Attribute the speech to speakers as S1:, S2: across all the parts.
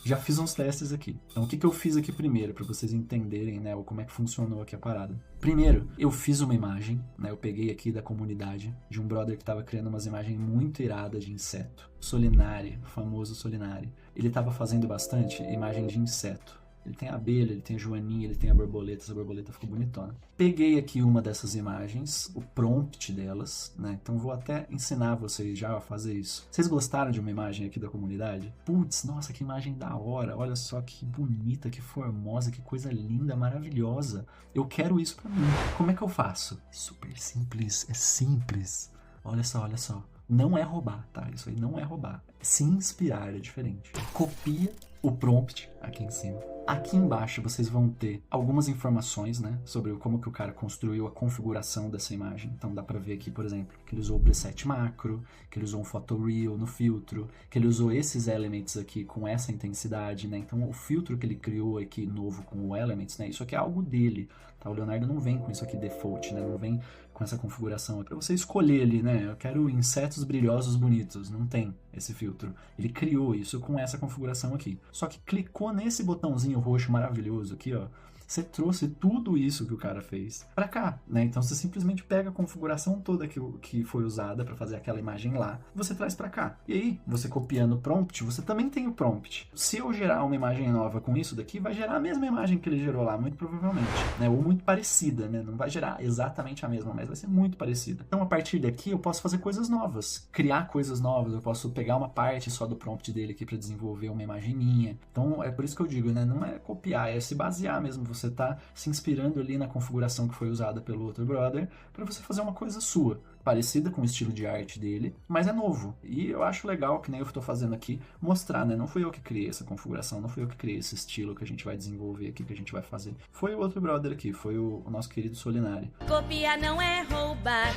S1: Já fiz uns testes aqui. Então, o que eu fiz aqui primeiro, para vocês entenderem, né, como é que funcionou aqui a parada. Primeiro, eu fiz uma imagem, né, eu peguei aqui da comunidade de um brother que estava criando umas imagens muito iradas de inseto. Solinari, o famoso Solinari. Ele estava fazendo bastante imagem de inseto. Ele tem a abelha, ele tem a joaninha, ele tem a borboleta. Essa borboleta ficou bonitona. Peguei aqui uma dessas imagens, o prompt delas, né? Então vou até ensinar vocês já a fazer isso. Vocês gostaram de uma imagem aqui da comunidade? Putz, nossa, que imagem da hora. Olha só que bonita, que formosa, que coisa linda, maravilhosa. Eu quero isso pra mim. Como é que eu faço? Super simples, é simples. Olha só, olha só. Não é roubar, tá? Isso aí não é roubar. Se inspirar é diferente. Copia o prompt aqui em cima. Aqui embaixo vocês vão ter algumas informações, né, sobre como que o cara construiu a configuração dessa imagem. Então dá pra ver aqui, por exemplo, que ele usou o preset macro, que ele usou um photoreal no filtro, que ele usou esses elements aqui com essa intensidade, né? Então o filtro que ele criou aqui novo com o elements, né, isso aqui é algo dele, tá? O Leonardo não vem com isso aqui default, né? Não vem com essa configuração. É pra você escolher ali, né? Eu quero insetos brilhosos bonitos. Não tem esse filtro. Ele criou isso com essa configuração aqui. Só que clicou nesse botãozinho roxo maravilhoso aqui, ó. Você trouxe tudo isso que o cara fez pra cá, né? Então você simplesmente pega a configuração toda que foi usada pra fazer aquela imagem lá, você traz pra cá. E aí, você copiando o prompt, você também tem o prompt. Se eu gerar uma imagem nova com isso daqui, vai gerar a mesma imagem que ele gerou lá, muito provavelmente, né? Ou muito parecida, né? Não vai gerar exatamente a mesma, mas vai ser muito parecida. Então, a partir daqui, eu posso fazer coisas novas, criar coisas novas, eu posso pegar uma parte só do prompt dele aqui pra desenvolver uma imagem minha. Então, é por isso que eu digo, né? Não é copiar, é se basear mesmo. Você tá se inspirando ali na configuração que foi usada pelo outro brother para você fazer uma coisa sua, parecida com o estilo de arte dele, mas é novo. E eu acho legal, que nem eu estou fazendo aqui, mostrar, né? Não fui eu que criei essa configuração, não fui eu que criei esse estilo que a gente vai desenvolver aqui, que a gente vai fazer. Foi o outro brother aqui, foi o nosso querido Solinari.
S2: Copiar não é roubar.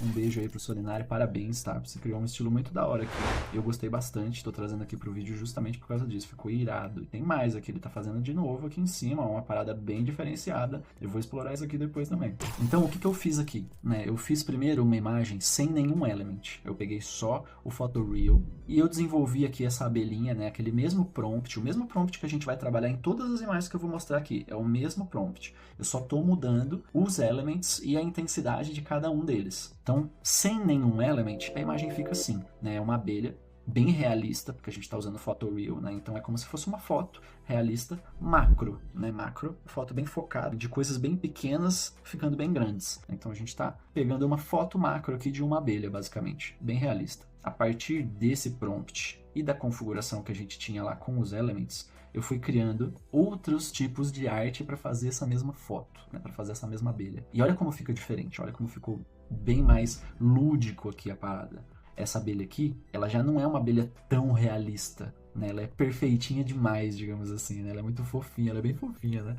S1: Um beijo aí pro Solinari, parabéns, tá? Você criou um estilo muito da hora aqui. Eu gostei bastante, tô trazendo aqui pro vídeo justamente por causa disso. Ficou irado. E tem mais aqui, ele tá fazendo de novo aqui em cima, uma parada bem diferenciada. Eu vou explorar isso aqui depois também. Então, o que eu fiz aqui, né? Eu fiz primeiro uma imagem sem nenhum element. Eu peguei só o photoreal e eu desenvolvi aqui essa abelhinha, né? Aquele mesmo prompt, o mesmo prompt que a gente vai trabalhar em todas as imagens que eu vou mostrar aqui. É o mesmo prompt. Eu só tô mudando os elements e a intensidade de cada um deles. Então, sem nenhum element, a imagem fica assim, né? É uma abelha bem realista, porque a gente está usando photoreal, né? Então é como se fosse uma foto realista macro, né? Macro, foto bem focada, de coisas bem pequenas ficando bem grandes. Então a gente está pegando uma foto macro aqui de uma abelha, basicamente, bem realista. A partir desse prompt e da configuração que a gente tinha lá com os elements, eu fui criando outros tipos de arte para fazer essa mesma foto, né? Para fazer essa mesma abelha. E olha como fica diferente, olha como ficou bem mais lúdico aqui a parada. Essa abelha aqui, ela já não é uma abelha tão realista, né? Ela é perfeitinha demais, digamos assim, né? Ela é muito fofinha, ela é bem fofinha, né?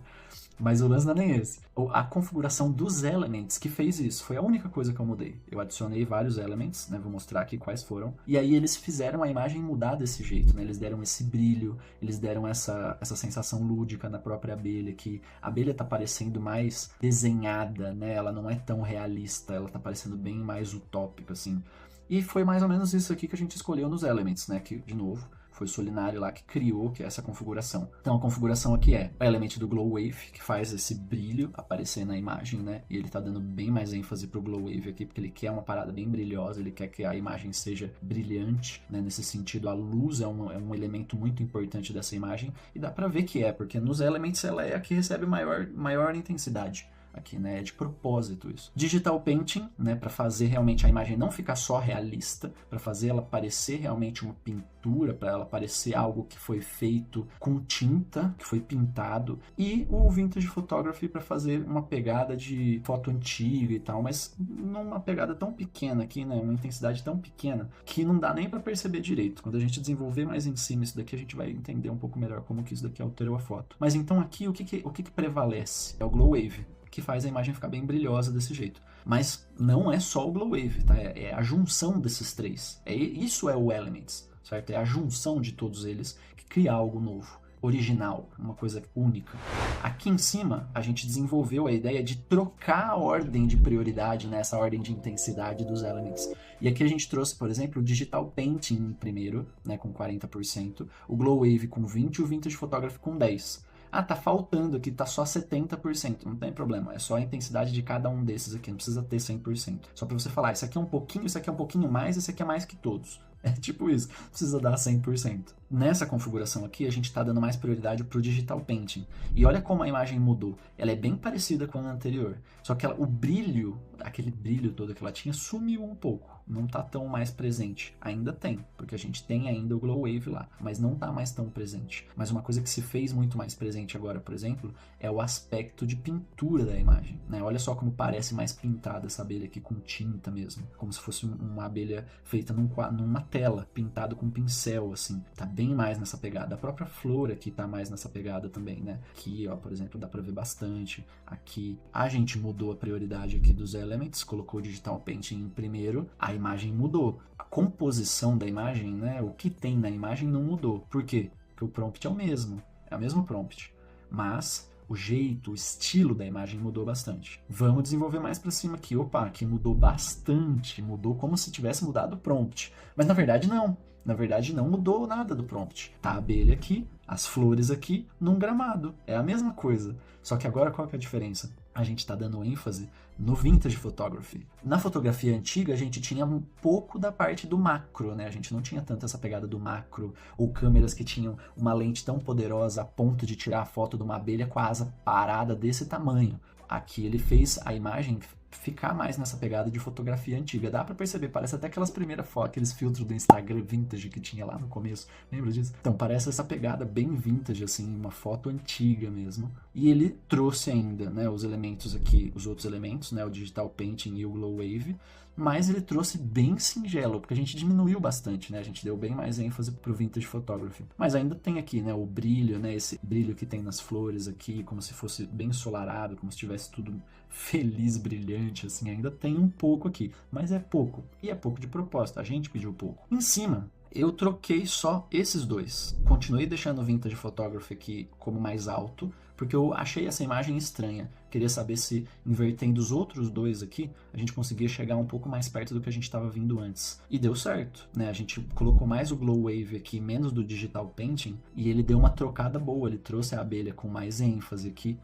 S1: Mas o lance não é nem esse. A configuração dos elements que fez isso, foi a única coisa que eu mudei. Eu adicionei vários elements, né? Vou mostrar aqui quais foram. E aí eles fizeram a imagem mudar desse jeito, né? Eles deram esse brilho, eles deram essa sensação lúdica na própria abelha, que a abelha tá parecendo mais desenhada, né? Ela não é tão realista, ela tá parecendo bem mais utópica, assim. E foi mais ou menos isso aqui que a gente escolheu nos elements, né? Que, de novo, foi o Solinari lá que criou essa configuração. Então a configuração aqui é o element do Glow Wave, que faz esse brilho aparecer na imagem, né? E ele tá dando bem mais ênfase pro Glow Wave aqui, porque ele quer uma parada bem brilhosa, ele quer que a imagem seja brilhante, né? Nesse sentido, a luz é um elemento muito importante dessa imagem, e dá pra ver que é, porque nos elements ela é a que recebe maior intensidade. Aqui, né? É de propósito isso. Digital Painting, né? Para fazer realmente a imagem não ficar só realista, para fazer ela parecer realmente uma pintura, para ela parecer algo que foi feito com tinta, que foi pintado. E o Vintage Photography para fazer uma pegada de foto antiga e tal, mas numa pegada tão pequena aqui, né? Uma intensidade tão pequena que não dá nem para perceber direito. Quando a gente desenvolver mais em cima isso daqui, a gente vai entender um pouco melhor como que isso daqui alterou a foto. Mas então aqui, o que prevalece? É o Glow Wave, que faz a imagem ficar bem brilhosa desse jeito. Mas não é só o Glow Wave, tá? É a junção desses três. Isso é o Elements, certo? É a junção de todos eles que cria algo novo. original, uma coisa única. Aqui em cima, a gente desenvolveu a ideia de trocar a ordem de prioridade, né, essa ordem de intensidade dos elements. E aqui a gente trouxe, por exemplo, o Digital Painting em primeiro, né, com 40%, o Glow Wave com 20% e o Vintage Photography com 10%. Ah, tá faltando aqui, tá só 70%, não tem problema, é só a intensidade de cada um desses aqui, não precisa ter 100%. Só pra você falar, isso aqui é um pouquinho, isso aqui é um pouquinho mais, esse aqui é mais que todos. É tipo isso, precisa dar 100%. Nessa configuração aqui, a gente está dando mais prioridade para o Digital Painting. E olha como a imagem mudou. Ela é bem parecida com a anterior. Só que o brilho, aquele brilho todo que ela tinha, sumiu um pouco. Não está tão mais presente. Ainda tem, porque a gente tem ainda o Glow Wave lá, mas não está mais tão presente. Mas uma coisa que se fez muito mais presente agora, por exemplo, é o aspecto de pintura da imagem, né? Olha só como parece mais pintada essa abelha aqui com tinta mesmo. Como se fosse uma abelha feita numa tela, pintado com pincel, assim. Tá bem mais nessa pegada. A própria flor aqui tá mais nessa pegada também, né? Aqui, ó, por exemplo, dá pra ver bastante. Aqui, a gente mudou a prioridade aqui dos elements, colocou o Digital Painting em primeiro, a imagem mudou. A composição da imagem, né? O que tem na imagem não mudou. Por quê? Porque o prompt é o mesmo. É o mesmo prompt. Mas o jeito, o estilo da imagem mudou bastante. Vamos desenvolver mais pra cima aqui. Opa, aqui mudou bastante. Mudou como se tivesse mudado o prompt. Mas na verdade não. Na verdade não mudou nada do prompt. Tá a abelha aqui, as flores aqui, num gramado. É a mesma coisa. Só que agora qual que é a diferença? A gente está dando ênfase no Vintage Photography. Na fotografia antiga, a gente tinha um pouco da parte do macro, né? A gente não tinha tanto essa pegada do macro, ou câmeras que tinham uma lente tão poderosa a ponto de tirar a foto de uma abelha com a asa parada desse tamanho. Aqui ele fez a imagem ficar mais nessa pegada de fotografia antiga. Dá pra perceber, parece até aquelas primeiras fotos, aqueles filtros do Instagram vintage que tinha lá no começo. Lembra disso? Então parece essa pegada bem vintage, assim, uma foto antiga mesmo. E ele trouxe ainda, né, os elementos aqui, os outros elementos, né, o Digital Painting e o Glow Wave, mas ele trouxe bem singelo, porque a gente diminuiu bastante, né? A gente deu bem mais ênfase pro Vintage Photography. Mas ainda tem aqui, né, o brilho, né, esse brilho que tem nas flores aqui, como se fosse bem ensolarado, como se tivesse tudo feliz, brilhante, assim, ainda tem um pouco aqui, mas é pouco, e é pouco de propósito, a gente pediu pouco. Em cima, eu troquei só esses dois, continuei deixando o Vintage Photography aqui como mais alto, porque eu achei essa imagem estranha, queria saber se invertendo os outros dois aqui, a gente conseguia chegar um pouco mais perto do que a gente estava vindo antes. E deu certo, né? A gente colocou mais o Glow Wave aqui, menos do Digital Painting, e ele deu uma trocada boa, ele trouxe a abelha com mais ênfase aqui,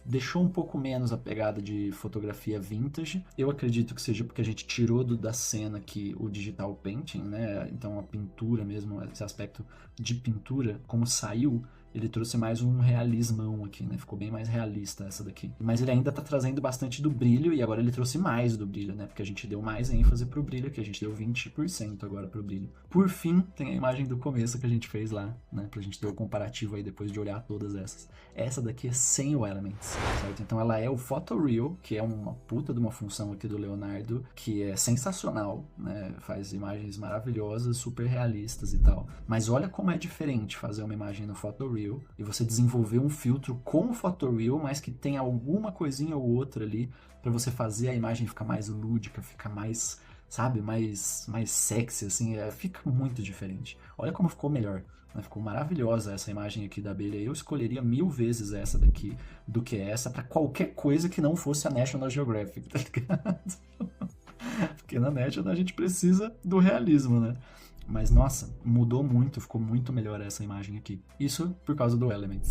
S1: deixou um pouco menos a pegada de fotografia vintage. Eu acredito que seja porque a gente tirou da cena aqui o Digital Painting, né? Então a pintura mesmo, esse aspecto de pintura, como saiu, ele trouxe mais um realismão aqui, né? Ficou bem mais realista essa daqui. Mas ele ainda tá trazendo bastante do brilho, e agora ele trouxe mais do brilho, né? Porque a gente deu mais ênfase pro brilho aqui, a gente deu 20% agora pro brilho. Por fim, tem a imagem do começo que a gente fez lá, né? Pra gente ter o comparativo aí depois de olhar todas essas. Essa daqui é sem o Elements, certo? Então ela é o Photoreal, que é uma puta de uma função aqui do Leonardo, que é sensacional, né? Faz imagens maravilhosas, super realistas e tal. Mas olha como é diferente fazer uma imagem no Photoreal e você desenvolver um filtro com o Photoreal, mas que tem alguma coisinha ou outra ali para você fazer a imagem ficar mais lúdica, ficar mais, sabe, mais sexy, assim, fica muito diferente. Olha como ficou melhor, né? Ficou maravilhosa essa imagem aqui da abelha. Eu escolheria 1000 vezes essa daqui do que essa para qualquer coisa que não fosse a National Geographic, tá ligado? Porque na National a gente precisa do realismo, né? Mas, nossa, mudou muito, ficou muito melhor essa imagem aqui. Isso por causa do Elements.